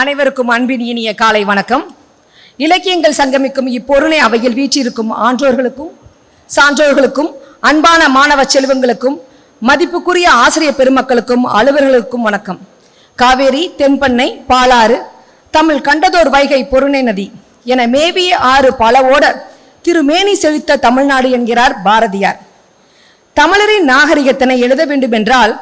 அனைவருக்கும் அன்பின் இனிய காலை வணக்கம். இலக்கியங்கள் சங்கமிக்கும் இப்பொருணை அவையில் வீற்றிருக்கும் ஆன்றோர்களுக்கும் சான்றோர்களுக்கும் அன்பான மாணவ செல்வங்களுக்கும் மதிப்புக்குரிய ஆசிரியர் பெருமக்களுக்கும் அலுவலர்களுக்கும் வணக்கம். காவேரி, தென்பண்ணை, பாலாறு, தமிழ் கண்டதோர் வைகை பொருணை நதி என மேவிய ஆறு பலவோட திருமேனி செழித்த தமிழ்நாடு என்கிறார் பாரதியார். தமிழரின் நாகரிகத்தினை எழுத வேண்டும் என்றால்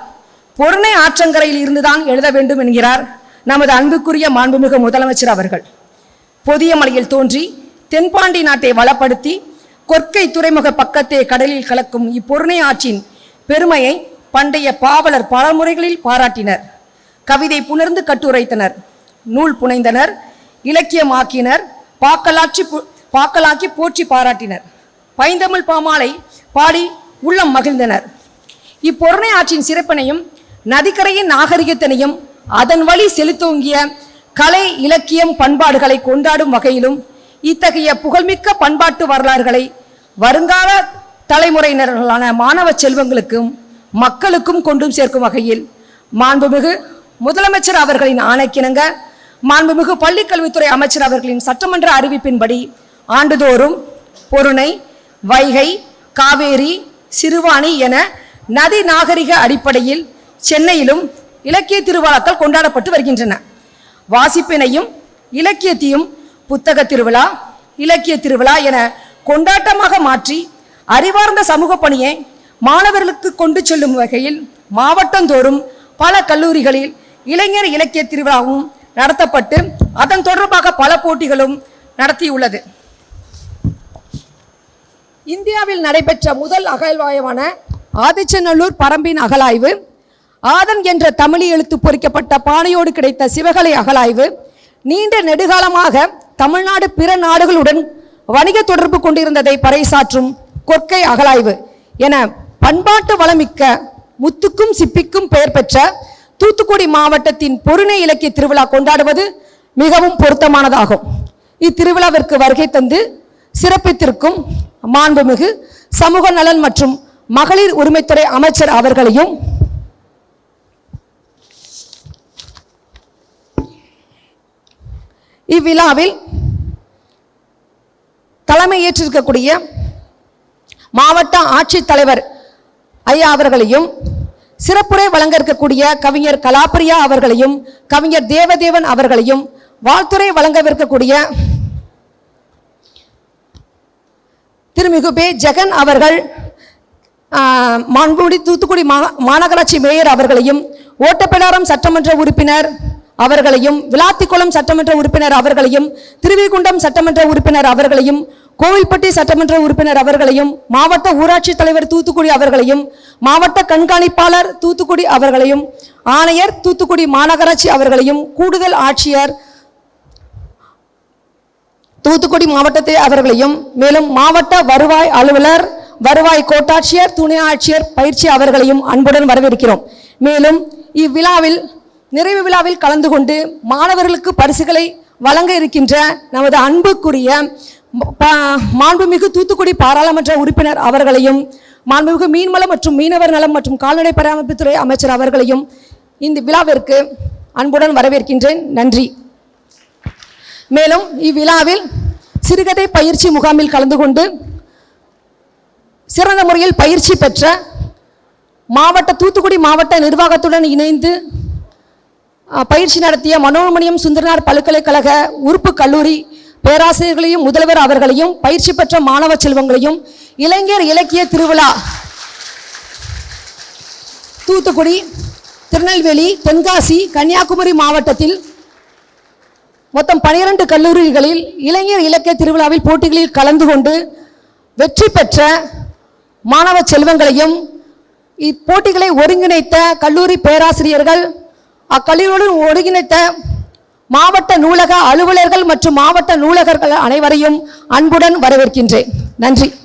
பொருணை ஆற்றங்கரையில் இருந்துதான் எழுத வேண்டும் என்கிறார் நமது அன்புக்குரிய மாண்புமிகு முதலமைச்சர் அவர்கள். பொதியமலையில் தோன்றி தென்பாண்டி நாட்டை வளப்படுத்தி கொற்கை துறைமுக பக்கத்தே கடலில் கலக்கும் இப்பொருணை ஆற்றின் பெருமையை பண்டைய பாவலர் பல முறைகளில் பாராட்டினர். கவிதை புணர்ந்து கட்டுரைத்தனர், நூல் புனைந்தனர், இலக்கியமாக்கினர், பாக்கலாக்கி போற்றி பாராட்டினர். பைந்தமிழ் பாமாலை பாடி உள்ளம் மகிழ்ந்தனர். இப்பொருணை ஆற்றின் சிறப்பினையும் நதிக்கரையின் நாகரிகத்தினையும் அதன் வழி செலுத்தோங்கிய கலை, இலக்கியம், பண்பாடுகளை கொண்டாடும் வகையிலும் இத்தகைய புகழ்மிக்க பண்பாட்டு வரலாறுகளை வருங்கால தலைமுறையினர்களான மாணவ செல்வங்களுக்கும் மக்களுக்கும் கொண்டும் சேர்க்கும் வகையில் மாண்புமிகு முதலமைச்சர் அவர்களின் ஆணைக்கிணங்க மாண்புமிகு பள்ளிக்கல்வித்துறை அமைச்சர் அவர்களின் சட்டமன்ற அறிவிப்பின்படி ஆண்டுதோறும் பொருணை, வைகை, காவேரி, சிறுவாணி என நதி நாகரிக அடிப்படையில் சென்னையிலும் இலக்கிய திருவிழாக்கள் கொண்டாடப்பட்டு வருகின்றன. வாசிப்பினையும் இலக்கியத்தையும் புத்தக திருவிழா, இலக்கிய திருவிழா என கொண்டாட்டமாக மாற்றி அறிவார்ந்த சமூக பணியை மாணவர்களுக்கு கொண்டு செல்லும் வகையில் மாவட்டந்தோறும் பல கல்லூரிகளில் இளைஞர் இலக்கிய திருவிழாவும் நடத்தப்பட்டு அதன் தொடர்பாக பல போட்டிகளும் நடத்தியுள்ளது. இந்தியாவில் நடைபெற்ற முதல் அகழ்வாய்வான ஆதிச்சநல்லூர் பரம்பின் அகழாய்வு, ஆதன் என்ற தமிழ் எழுத்து பொறிக்கப்பட்ட பானையோடு கிடைத்த சிவகலை அகழாய்வு, நீண்ட நெடுகாலமாக தமிழ்நாடு பிற நாடுகளுடன் வணிக தொடர்பு கொண்டிருந்ததை பறைசாற்றும் கொற்கை அகழாய்வு என பண்பாட்டு வளமிக்க முத்துக்கும் சிப்பிக்கும் பெயர் பெற்ற தூத்துக்குடி மாவட்டத்தின் பொருணை இலக்கிய திருவிழா கொண்டாடுவது மிகவும் பொருத்தமானதாகும். இத்திருவிழாவிற்கு வருகை தந்து சிறப்பித்திருக்கும் மாண்புமிகு சமூக நலன் மற்றும் மகளிர் உரிமைத்துறை அமைச்சர் அவர்களையும் இவ்விழாவில் தலைமையேற்றிருக்கக்கூடிய மாவட்ட ஆட்சித்தலைவர் ஐயா அவர்களையும், சிறப்புரை வழங்க இருக்கக்கூடிய கவிஞர் கலாப்பிரியா அவர்களையும், கவிஞர் தேவதேவன் அவர்களையும், வாழ்த்துறை வழங்கவிருக்கக்கூடிய திருமிகு பே ஜெகன் அவர்கள், மாண்புமிகு தூத்துக்குடி மாநகராட்சி மேயர் அவர்களையும், ஓட்டப்பிடாரம் சட்டமன்ற உறுப்பினர் அவர்களையும், விளாத்திக்குளம் சட்டமன்ற உறுப்பினர் அவர்களையும், திருவிகுண்டம் சட்டமன்ற உறுப்பினர் அவர்களையும், கோவில்பட்டி சட்டமன்ற உறுப்பினர் அவர்களையும், மாவட்ட ஊராட்சி தலைவர் தூத்துக்குடி அவர்களையும், மாவட்ட கண்காணிப்பாளர் தூத்துக்குடி அவர்களையும், ஆணையர் தூத்துக்குடி மாநகராட்சி அவர்களையும், கூடுதல் ஆட்சியர் தூத்துக்குடி மாவட்டத்தை அவர்களையும், மேலும் மாவட்ட வருவாய் அலுவலர், வருவாய் கோட்டாட்சியர், துணை ஆட்சியர் பயிற்சி அவர்களையும் அன்புடன் வரவேற்கிறோம். மேலும் இவ்விழாவில் நிறைவு விழாவில் கலந்து கொண்டு மாணவர்களுக்கு பரிசுகளை வழங்க இருக்கின்ற நமது அன்புக்குரிய மாண்புமிகு தூத்துக்குடி பாராளுமன்ற உறுப்பினர் அவர்களையும், மாண்புமிகு மீன்வளம் மற்றும் மீனவர் நலம் மற்றும் கால்நடை பராமரிப்புத்துறை அமைச்சர் அவர்களையும் இந்த விழாவிற்கு அன்புடன் வரவேற்கின்றேன். நன்றி. மேலும் இவ்விழாவில் சிறுகதை பயிற்சி முகாமில் கலந்து கொண்டு சிறந்த முறையில் பயிற்சி பெற்ற தூத்துக்குடி மாவட்ட நிர்வாகத்துடன் இணைந்து பயிற்சி நடத்திய மனோன்மணியம் சுந்தரனார் பல்கலைக்கழக உறுப்பு கல்லூரி பேராசிரியர்களையும், முதல்வர் அவர்களையும், பயிற்சி பெற்ற மாணவ செல்வங்களையும், இளைஞர் இலக்கிய திருவிழா தூத்துக்குடி, திருநெல்வேலி, தென்காசி, கன்னியாகுமரி மாவட்டத்தில் மொத்தம் 12 கல்லூரிகளில் இளைஞர் இலக்கிய திருவிழாவில் போட்டிகளில் கலந்து கொண்டு வெற்றி பெற்ற மாணவ செல்வங்களையும், இப்போட்டிகளை ஒருங்கிணைத்த கல்லூரி பேராசிரியர்கள், அக்கல்லூரியுடன் ஒருங்கிணைத்த மாவட்ட நூலக அலுவலர்கள் மற்றும் மாவட்ட நூலகர்கள் அனைவரையும் அன்புடன் வரவேற்கின்றேன். நன்றி.